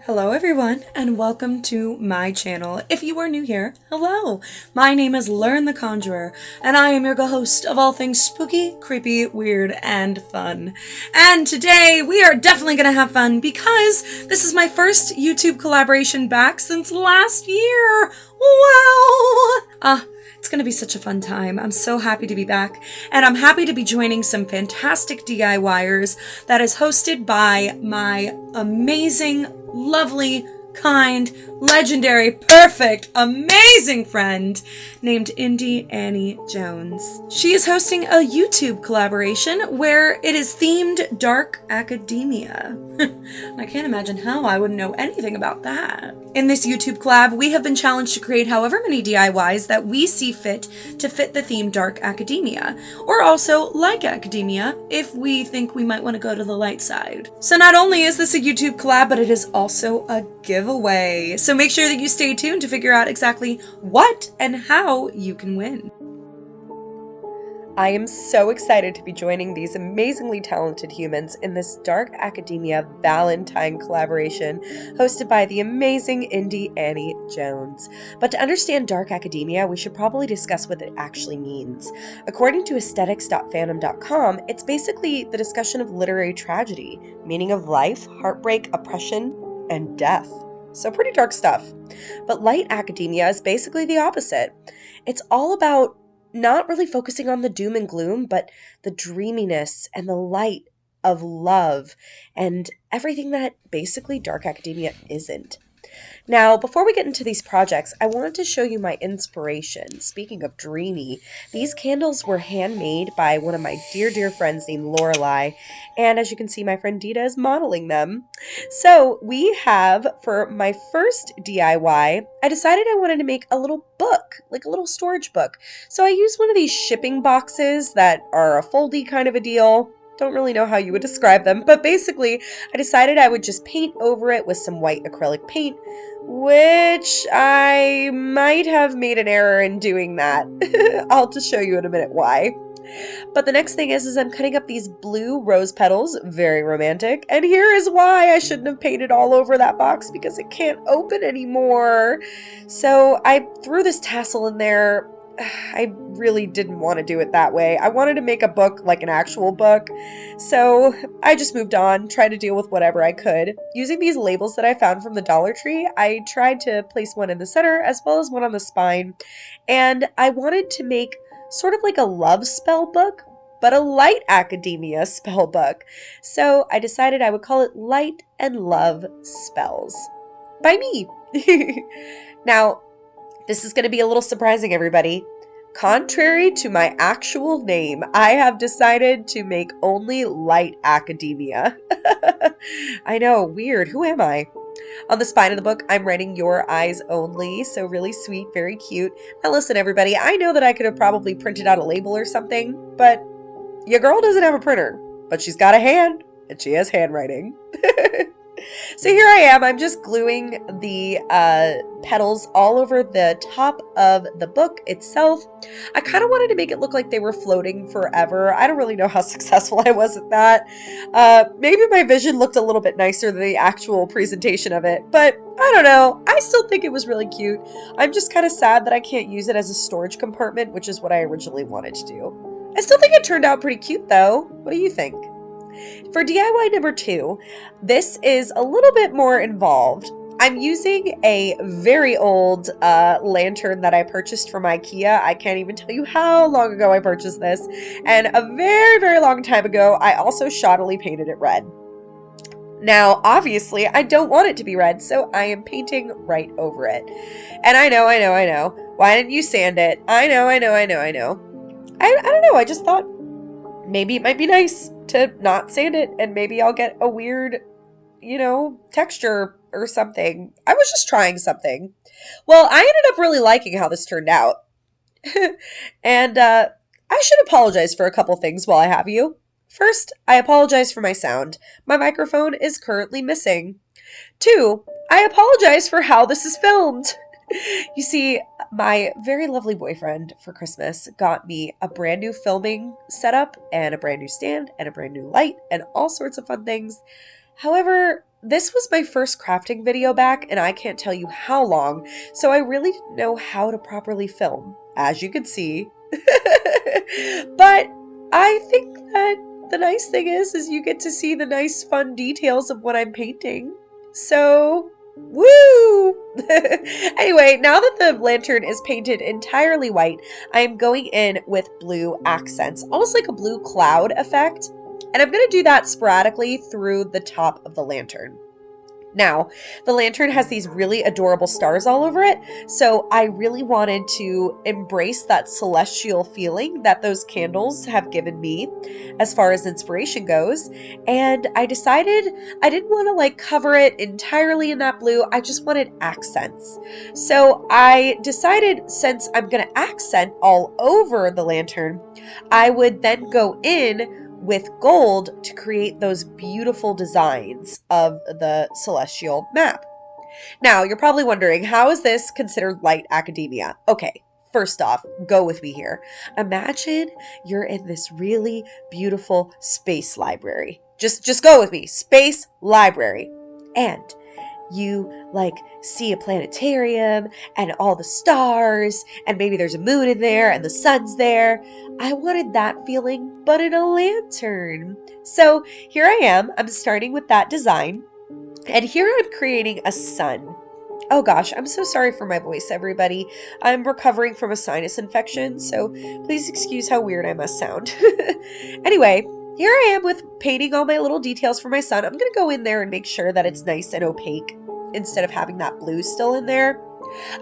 Hello everyone and welcome to my channel. If you are new here, hello! My name is Learn the Conjurer and I am your host of all things spooky, creepy, weird, and fun. And today we are definitely gonna have fun because this is my first YouTube collaboration back since last year! Wow! It's gonna be such a fun time. I'm so happy to be back, and I'm happy to be joining some fantastic DIYers that is hosted by my amazing, lovely, kind, legendary, perfect, amazing friend named Indie Annie Jones. She is hosting a YouTube collaboration where it is themed dark academia. I can't imagine how I wouldn't know anything about that. In this YouTube collab, we have been challenged to create however many DIYs that we see fit to fit the theme dark academia, or also like academia if we think we might want to go to the light side. So not only is this a YouTube collab, but it is also a giveaway. So make sure that you stay tuned to figure out exactly what and how you can win. I am so excited to be joining these amazingly talented humans in this Dark Academia Valentine collaboration hosted by the amazing Indie Annie Jones. But to understand Dark Academia, we should probably discuss what it actually means. According to aesthetics.fandom.com, it's basically the discussion of literary tragedy, meaning of life, heartbreak, oppression, and death. So pretty dark stuff. But light academia is basically the opposite. It's all about not really focusing on the doom and gloom, but the dreaminess and the light of love and everything that basically dark academia isn't. Now, before we get into these projects, I wanted to show you my inspiration. Speaking of dreamy, these candles were handmade by one of my dear friends named Lorelei, and as you can see, my friend Dita is modeling them. So we have, for my first DIY, I decided I wanted to make a little book, like a little storage book. So I used one of these shipping boxes that are a foldy kind of a deal. Don't really know how you would describe them, but basically I decided I would just paint over it with some white acrylic paint, which I might have made an error in doing that. I'll just show you in a minute why. But the next thing is I'm cutting up these blue rose petals, very romantic, and here is why I shouldn't have painted all over that box, because it can't open anymore. So I threw this tassel in there. I really didn't want to do it that way. I wanted to make a book like an actual book. So I just moved on, tried to deal with whatever I could. Using these labels that I found from the Dollar Tree, I tried to place one in the center as well as one on the spine. And I wanted to make sort of like a love spell book, but a light academia spell book. So I decided I would call it Light and Love Spells by me. Now, this is going to be a little surprising, everybody. Contrary to my actual name, I have decided to make only light academia. I know, weird. Who am I? On the spine of the book, I'm writing your eyes only, so really sweet, very cute. Now listen, everybody, I know that I could have probably printed out a label or something, but your girl doesn't have a printer, but she's got a hand, and she has handwriting. So here I am, I'm just gluing the petals all over the top of the book itself. I kind of wanted to make it look like they were floating forever. I don't really know how successful I was at that. Maybe my vision looked a little bit nicer than the actual presentation of it, but I don't know. I still think it was really cute. I'm just kind of sad that I can't use it as a storage compartment, which is what I originally wanted to do. I still think it turned out pretty cute though. What do you think? For DIY number 2, this is a little bit more involved. I'm using a very old lantern that I purchased from IKEA. I can't even tell you how long ago I purchased this. And a very long time ago, I also shoddily painted it red. Now, obviously, I don't want it to be red, so I am painting right over it. And I know. Why didn't you sand it? I know. I don't know, I just thought maybe it might be nice to not sand it, and maybe I'll get a weird, texture or something. I was just trying something. Well, I ended up really liking how this turned out. And I should apologize for a couple things while I have you. First, I apologize for my sound. My microphone is currently missing. 2, I apologize for how this is filmed. You see, my very lovely boyfriend for Christmas got me a brand new filming setup and a brand new stand and a brand new light and all sorts of fun things. However, this was my first crafting video back, and I can't tell you how long, so I really didn't know how to properly film, as you can see. But I think that the nice thing is you get to see the nice fun details of what I'm painting. So, woo! Anyway, now that the lantern is painted entirely white, I am going in with blue accents, almost like a blue cloud effect. And I'm going to do that sporadically through the top of the lantern. Now, the lantern has these really adorable stars all over it, so I really wanted to embrace that celestial feeling that those candles have given me as far as inspiration goes, and I decided I didn't want to like cover it entirely in that blue, I just wanted accents. So I decided, since I'm going to accent all over the lantern, I would then go in with gold to create those beautiful designs of the celestial map. Now, you're probably wondering, how is this considered light academia? Okay, first off, go with me here. Imagine you're in this really beautiful space library. Just go with me. Space library. And you like see a planetarium and all the stars, and maybe there's a moon in there and the sun's there. I wanted that feeling, but in a lantern. So here I am. I'm starting with that design, and here I'm creating a sun. Oh gosh, I'm so sorry for my voice, everybody. I'm recovering from a sinus infection, so please excuse how weird I must sound. Anyway, here I am with painting all my little details for my sun. I'm going to go in there and make sure that it's nice and opaque instead of having that blue still in there.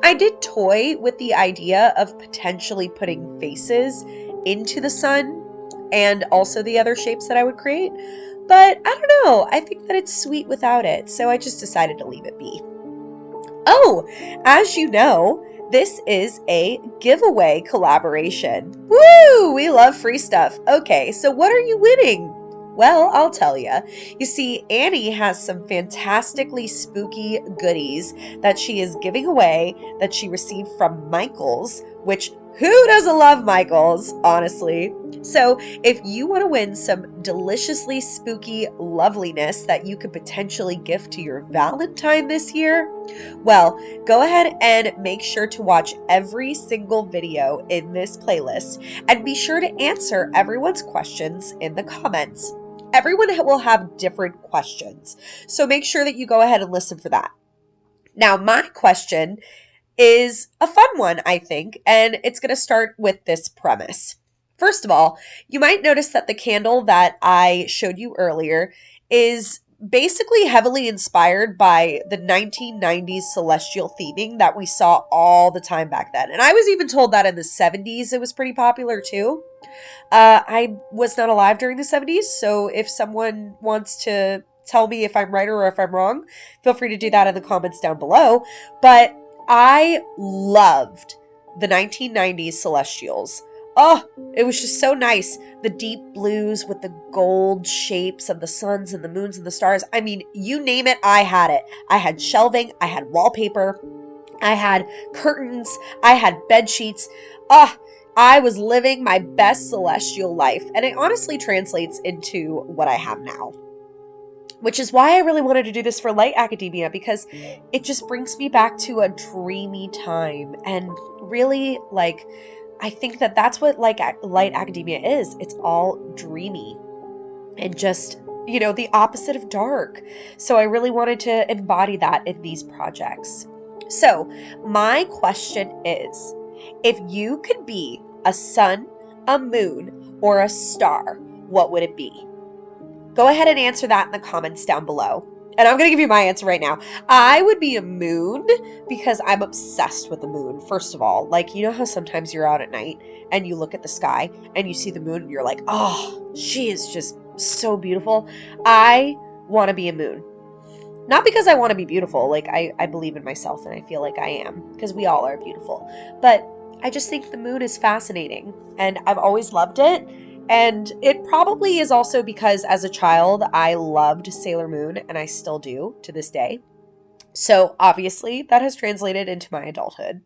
I did toy with the idea of potentially putting faces into the sun and also the other shapes that I would create, but I don't know. I think that it's sweet without it, so I just decided to leave it be. Oh, as you know, this is a giveaway collaboration. Woo! We love free stuff. Okay, so what are you winning? Well, I'll tell you. You see, Annie has some fantastically spooky goodies that she is giving away that she received from Michaels, which who doesn't love Michaels, honestly? So if you want to win some deliciously spooky loveliness that you could potentially gift to your Valentine this year, well, go ahead and make sure to watch every single video in this playlist and be sure to answer everyone's questions in the comments. Everyone will have different questions, so make sure that you go ahead and listen for that. Now, my question is a fun one, I think, and it's going to start with this premise. First of all, you might notice that the candle that I showed you earlier is basically heavily inspired by the 1990s celestial theming that we saw all the time back then. And I was even told that in the 70s it was pretty popular too. I was not alive during the 70s, so if someone wants to tell me if I'm right or if I'm wrong, feel free to do that in the comments down below. But I loved the 1990s celestials. Oh, it was just so nice. The deep blues with the gold shapes of the suns and the moons and the stars. I mean, you name it, I had it. I had shelving, I had wallpaper, I had curtains, I had bed sheets. Ah, I was living my best celestial life, and it honestly translates into what I have now. Which is why I really wanted to do this for light academia, because it just brings me back to a dreamy time. And really, like, I think that that's what light academia is. It's all dreamy and just, you know, the opposite of dark. So I really wanted to embody that in these projects. So my question is, if you could be a sun, a moon, or a star, what would it be? Go ahead and answer that in the comments down below. And I'm going to give you my answer right now. I would be a moon because I'm obsessed with the moon, first of all. Like, you know how sometimes you're out at night and you look at the sky and you see the moon and you're like, oh, she is just so beautiful. I want to be a moon. Not because I want to be beautiful. Like, I believe in myself and I feel like I am, because we all are beautiful. But I just think the moon is fascinating and I've always loved it. And it probably is also because as a child, I loved Sailor Moon, and I still do to this day. So obviously that has translated into my adulthood.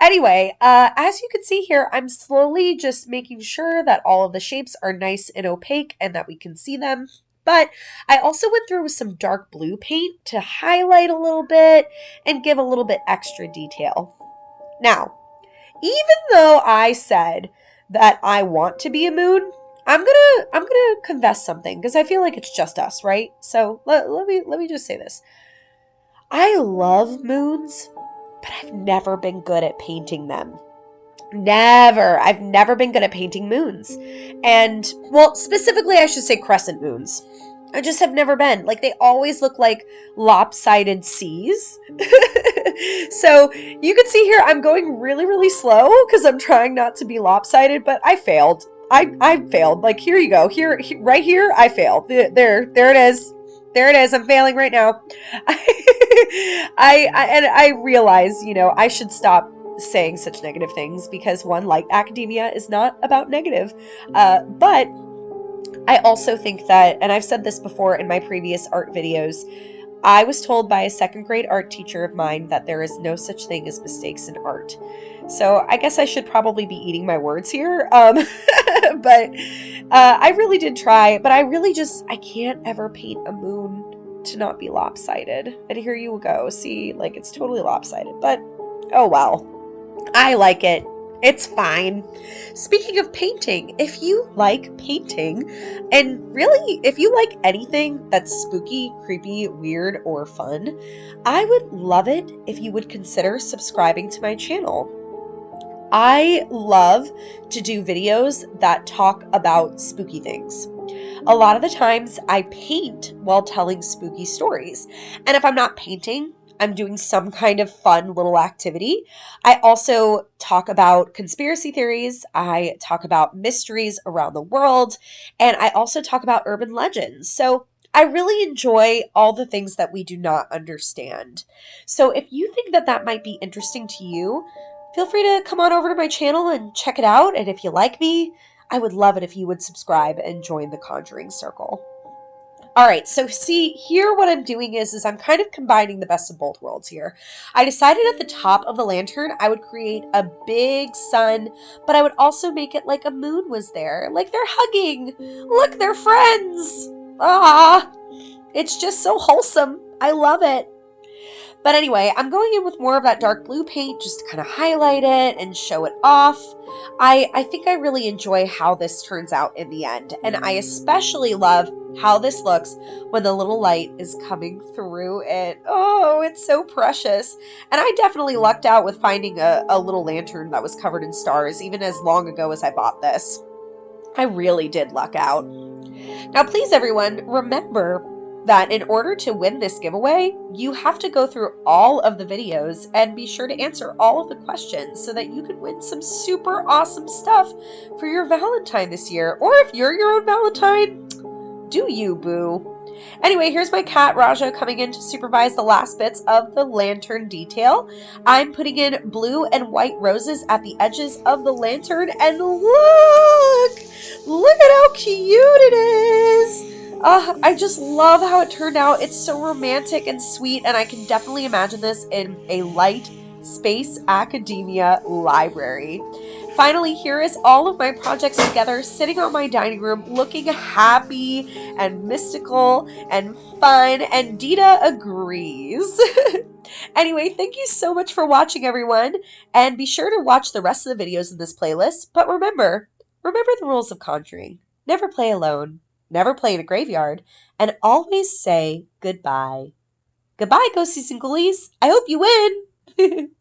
Anyway, as you can see here, I'm slowly just making sure that all of the shapes are nice and opaque and that we can see them. But I also went through with some dark blue paint to highlight a little bit and give a little bit extra detail. Now, even though I said that I want to be a moon, I'm gonna confess something because I feel like it's just us, right? So let me just say this. I love moons, but I've never been good at painting them. Never. I've never been good at painting moons. And, well, specifically, I should say crescent moons. I just have never been. Like, they always look like lopsided C's. So, you can see here, I'm going really, really slow because I'm trying not to be lopsided, but I failed. I failed. Like, here you go. Right here, I failed. There it is. There it is. I'm failing right now. I realize, I should stop saying such negative things because one, like academia, is not about negative. But I also think that, and I've said this before in my previous art videos, I was told by a second grade art teacher of mine that there is no such thing as mistakes in art. So I guess I should probably be eating my words here. But I really did try, but I can't ever paint a moon to not be lopsided. And here you go. See, like it's totally lopsided, but oh well. I like it. It's fine. Speaking of painting, if you like painting, and really, if you like anything that's spooky, creepy, weird, or fun, I would love it if you would consider subscribing to my channel. I love to do videos that talk about spooky things. A lot of the times I paint while telling spooky stories. And if I'm not painting, I'm doing some kind of fun little activity. I also talk about conspiracy theories. I talk about mysteries around the world. And I also talk about urban legends. So I really enjoy all the things that we do not understand. So if you think that that might be interesting to you, feel free to come on over to my channel and check it out. And if you like me, I would love it if you would subscribe and join the Conjuring Circle. All right, so see, here what I'm doing is I'm kind of combining the best of both worlds here. I decided at the top of the lantern I would create a big sun, but I would also make it like a moon was there. Like they're hugging. Look, they're friends. Ah, it's just so wholesome. I love it. But anyway, I'm going in with more of that dark blue paint just to kind of highlight it and show it off. I think I really enjoy how this turns out in the end. And I especially love how this looks when the little light is coming through it. Oh, it's so precious. And I definitely lucked out with finding a little lantern that was covered in stars, even as long ago as I bought this. I really did luck out. Now, please, everyone, remember that in order to win this giveaway, you have to go through all of the videos and be sure to answer all of the questions so that you can win some super awesome stuff for your Valentine this year. Or if you're your own Valentine, do you, boo. Anyway, here's my cat Raja coming in to supervise the last bits of the lantern detail. I'm putting in blue and white roses at the edges of the lantern, and look at how cute it is. I just love how it turned out. It's so romantic and sweet, and I can definitely imagine this in a light space academia library. Finally, here is all of my projects together, sitting on my dining room, looking happy and mystical and fun, and Dita agrees. Anyway, thank you so much for watching, everyone, and be sure to watch the rest of the videos in this playlist. But remember the rules of conjuring. Never play alone, never play in a graveyard, and always say goodbye. Goodbye, ghosties and ghoulies. I hope you win!